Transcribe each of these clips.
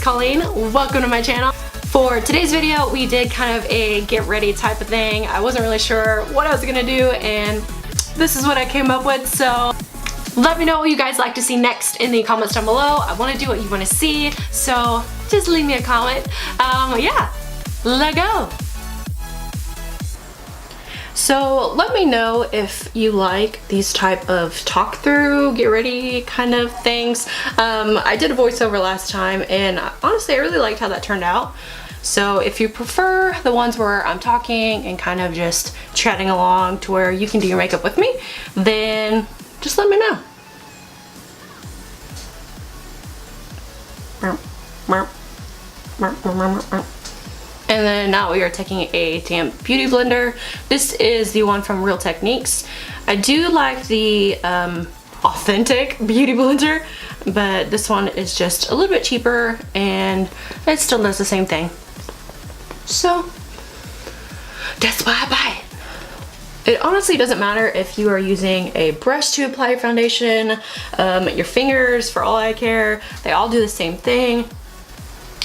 Colleen. Welcome to my channel. For today's video, we did kind of a get ready type of thing. I wasn't really sure what I was gonna do, and this is what I came up with, so let me know what you guys like to see next in the comments down below. I want to do what you want to see, so just leave me a comment. Yeah, let's go. So let me know if you like these type of talk through, get ready kind of things. I did a voiceover last time, and honestly I really liked how that turned out. So if you prefer the ones where I'm talking and kind of just chatting along to where you can do your makeup with me, then just let me know. And then now we are taking a damp beauty blender. This is the one from Real Techniques. I do like the authentic beauty blender, but this one is just a little bit cheaper and it still does the same thing. So that's why I buy it. It honestly doesn't matter if you are using a brush to apply your foundation, your fingers, for all I care, they all do the same thing.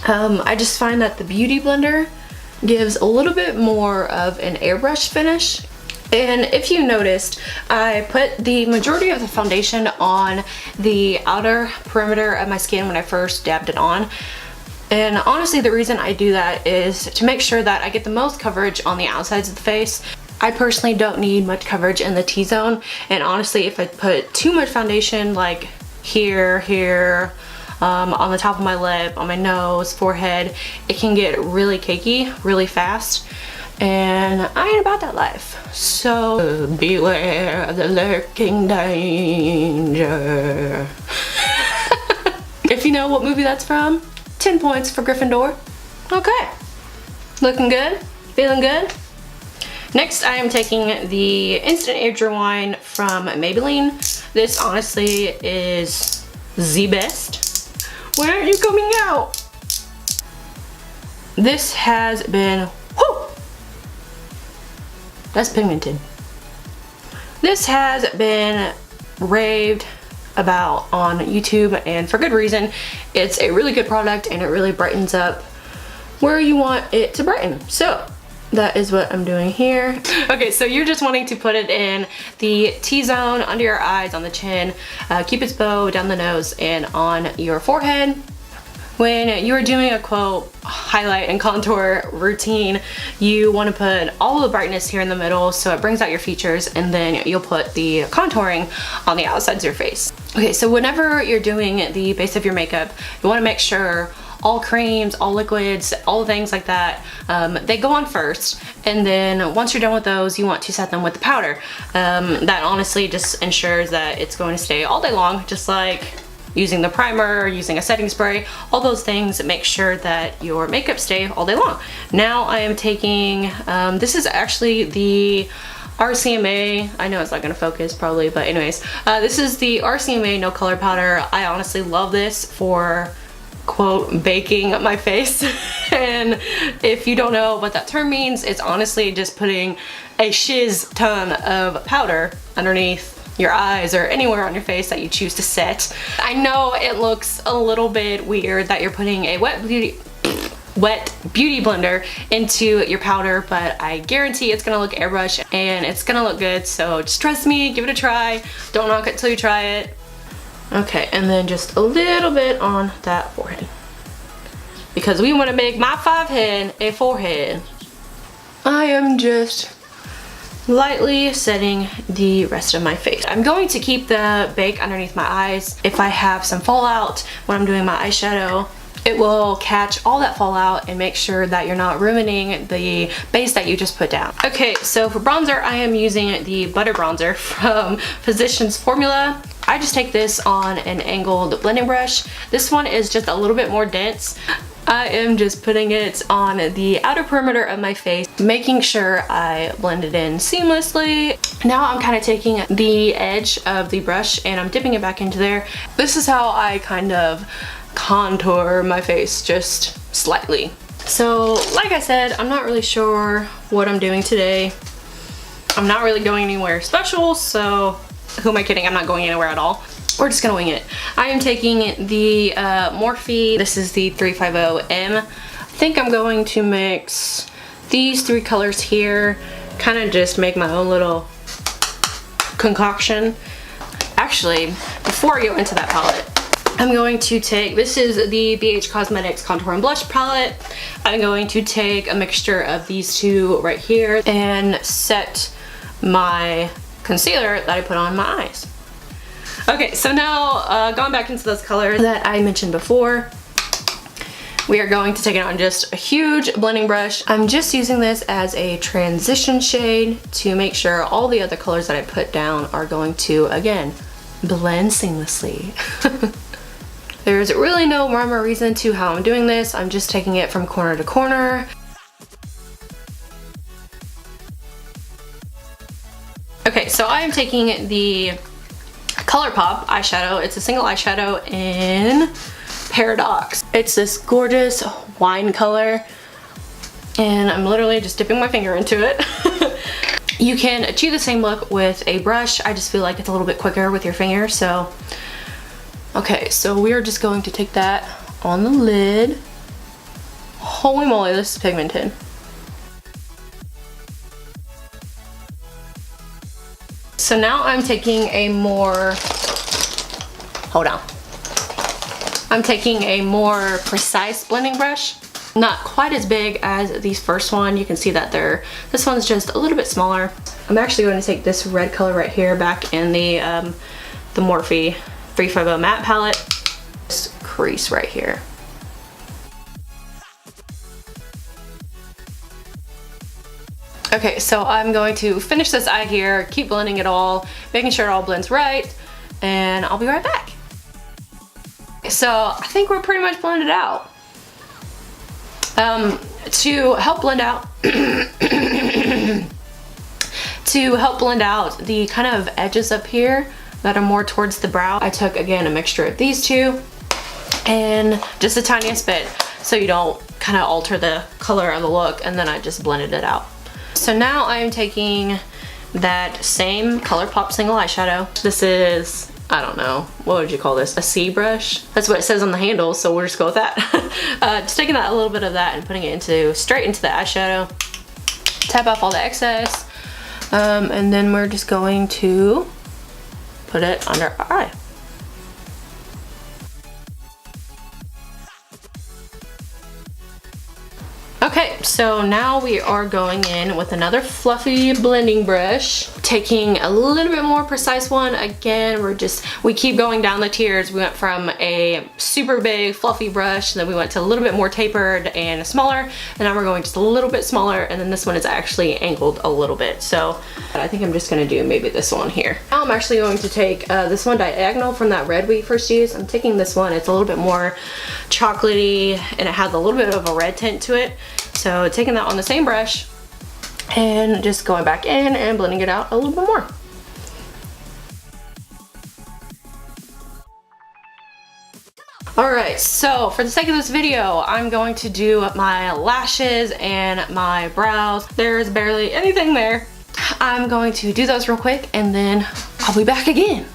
I just find that the beauty blender gives a little bit more of an airbrush finish. And if you noticed, I put the majority of the foundation on the outer perimeter of my skin when I first dabbed it on. And honestly, the reason I do that is to make sure that I get the most coverage on the outsides of the face. I personally don't need much coverage in the T-zone, and honestly, if I put too much foundation like here, on the top of my lip, on my nose, forehead, it can get really cakey really fast, and I ain't about that life. So beware the lurking danger. If you know what movie that's from, 10 points for Gryffindor. Okay, looking good, feeling good. Next, I am taking the Instant Age Rewind from Maybelline. This honestly is the best. Why aren't you coming out? This has been, whoo! That's pigmented. This has been raved about on YouTube, and for good reason. It's a really good product and it really brightens up where you want it to brighten. So that is what I'm doing here. Okay, so you're just wanting to put it in the T-zone, under your eyes, on the chin, Cupid's bow, down the nose, and on your forehead. When you are doing a quote highlight and contour routine, you want to put all the brightness here in the middle so it brings out your features, and then you'll put the contouring on the outsides of your face. Okay, so whenever you're doing the base of your makeup, you want to make sure all creams, all liquids, all things like that, they go on first, and then once you're done with those, you want to set them with the powder. That honestly just ensures that it's going to stay all day long, just like using the primer, using a setting spray, all those things make sure that your makeup stay all day long. Now I am taking, this is actually the RCMA, I know it's not gonna focus probably, but anyways, this is the RCMA No Color Powder. I honestly love this for quote baking my face. And if you don't know what that term means, it's honestly just putting a shiz ton of powder underneath your eyes or anywhere on your face that you choose to set. I know it looks a little bit weird that you're putting a wet beauty blender into your powder, but I guarantee it's gonna look airbrush and it's gonna look good, so just trust me, give it a try. Don't knock it till you try it. Okay, and then just a little bit on that forehead, because we want to make my forehead a forehead. I am just lightly setting the rest of my face. I'm going to keep the bake underneath my eyes. If I have some fallout when I'm doing my eyeshadow, it will catch all that fallout and make sure that you're not ruining the base that you just put down. Okay, so for bronzer, I am using the Butter Bronzer from Physicians Formula. I just take this on an angled blending brush. This one is just a little bit more dense. I am just putting it on the outer perimeter of my face, making sure I blend it in seamlessly. Now I'm kind of taking the edge of the brush and I'm dipping it back into there. This is how I kind of contour my face, just slightly. So like I said, I'm not really sure what I'm doing today. I'm not really going anywhere special, so who am I kidding? I'm not going anywhere at all. we're just gonna wing it. I am taking the Morphe. This is the 350M. I think I'm going to mix these 3 colors here, kind of just make my own little concoction. Actually, before I go into that palette, I'm going to take, this is the BH Cosmetics Contour and Blush palette. I'm going to take a mixture of these 2 right here and set my concealer that I put on my eyes. Okay, so now going back into those colors that I mentioned before, we are going to take it on just a huge blending brush. I'm just using this as a transition shade to make sure all the other colors that I put down are going to, again, blend seamlessly. There's really no rhyme or reason to how I'm doing this. I'm just taking it from corner to corner. Okay, so I am taking the ColourPop eyeshadow. It's a single eyeshadow in Paradox. It's this gorgeous wine color, and I'm literally just dipping my finger into it. You can achieve the same look with a brush. I just feel like it's a little bit quicker with your finger, so. Okay, so we are just going to take that on the lid. Holy moly, this is pigmented. So now I'm taking a more, hold on. I'm taking a more precise blending brush. Not quite as big as these first one. You can see that this one's just a little bit smaller. I'm actually going to take this red color right here back in the Morphe 350 matte palette. This crease right here. Okay, so I'm going to finish this eye here, keep blending it all, making sure it all blends right, and I'll be right back. So I think we're pretty much blended out. To help blend out the kind of edges up here that are more towards the brow, I took again a mixture of these 2 and just the tiniest bit so you don't kind of alter the color of the look, and then I just blended it out. So now I am taking that same ColourPop single eyeshadow. This is, I don't know, what would you call this? A C brush? That's what it says on the handle, so we'll just go with that. Just taking that, a little bit of that and putting it straight into the eyeshadow. Tap off all the excess. And then we're just going to put it under our eye. Okay, so now we are going in with another fluffy blending brush, taking a little bit more precise one. Again, we keep going down the tiers. We went from a super big fluffy brush, and then we went to a little bit more tapered and smaller, and now we're going just a little bit smaller, and then this one is actually angled a little bit. So I think I'm just gonna do maybe this one here. Now I'm actually going to take this one diagonal from that red we first used. I'm taking this one. It's a little bit more chocolatey, and it has a little bit of a red tint to it. So taking that on the same brush and just going back in and blending it out a little bit more. Alright, so for the sake of this video, I'm going to do my lashes and my brows. There's barely anything there. I'm going to do those real quick and then I'll be back again.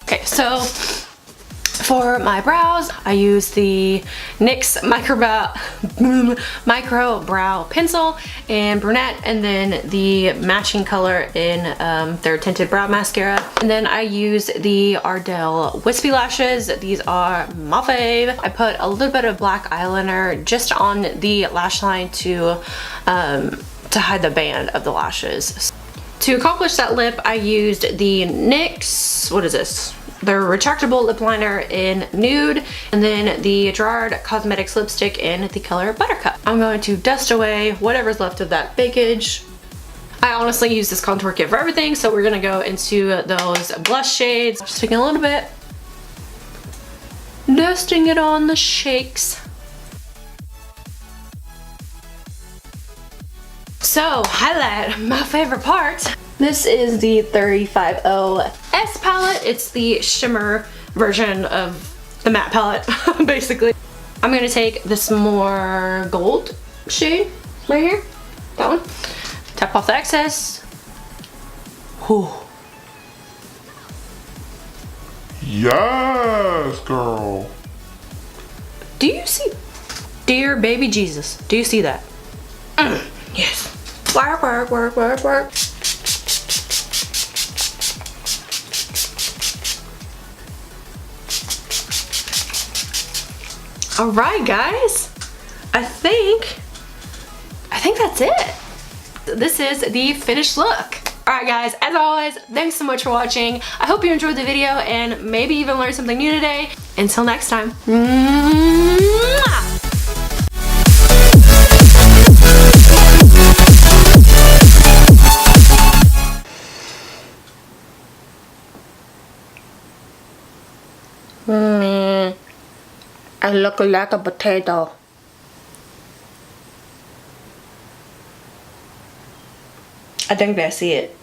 Okay, so for my brows, I use the NYX Micro Brow Pencil and Brunette, and then the matching color in their tinted brow mascara. And then I use the Ardell Wispy Lashes. These are my fave. I put a little bit of black eyeliner just on the lash line to hide the band of the lashes. To accomplish that lip, I used the NYX, what is this? Their retractable lip liner in Nude, and then the Gerard Cosmetics lipstick in the color Buttercup. I'm going to dust away whatever's left of that bakage. I honestly use this contour kit for everything, so we're gonna go into those blush shades. Just taking a little bit, dusting it on the shakes. So, highlight, my favorite part. This is the 350S palette. It's the shimmer version of the matte palette, basically. I'm gonna take this more gold shade right here, that one. Tap off the excess. Whew. Yes, girl. Do you see? Dear baby Jesus, do you see that? Yes. Work, work, work, work, work. All right, guys. I think that's it. This is the finished look. Alright guys, as always, thanks so much for watching. I hope you enjoyed the video and maybe even learned something new today. Until next time. I look like a potato. I think that's it.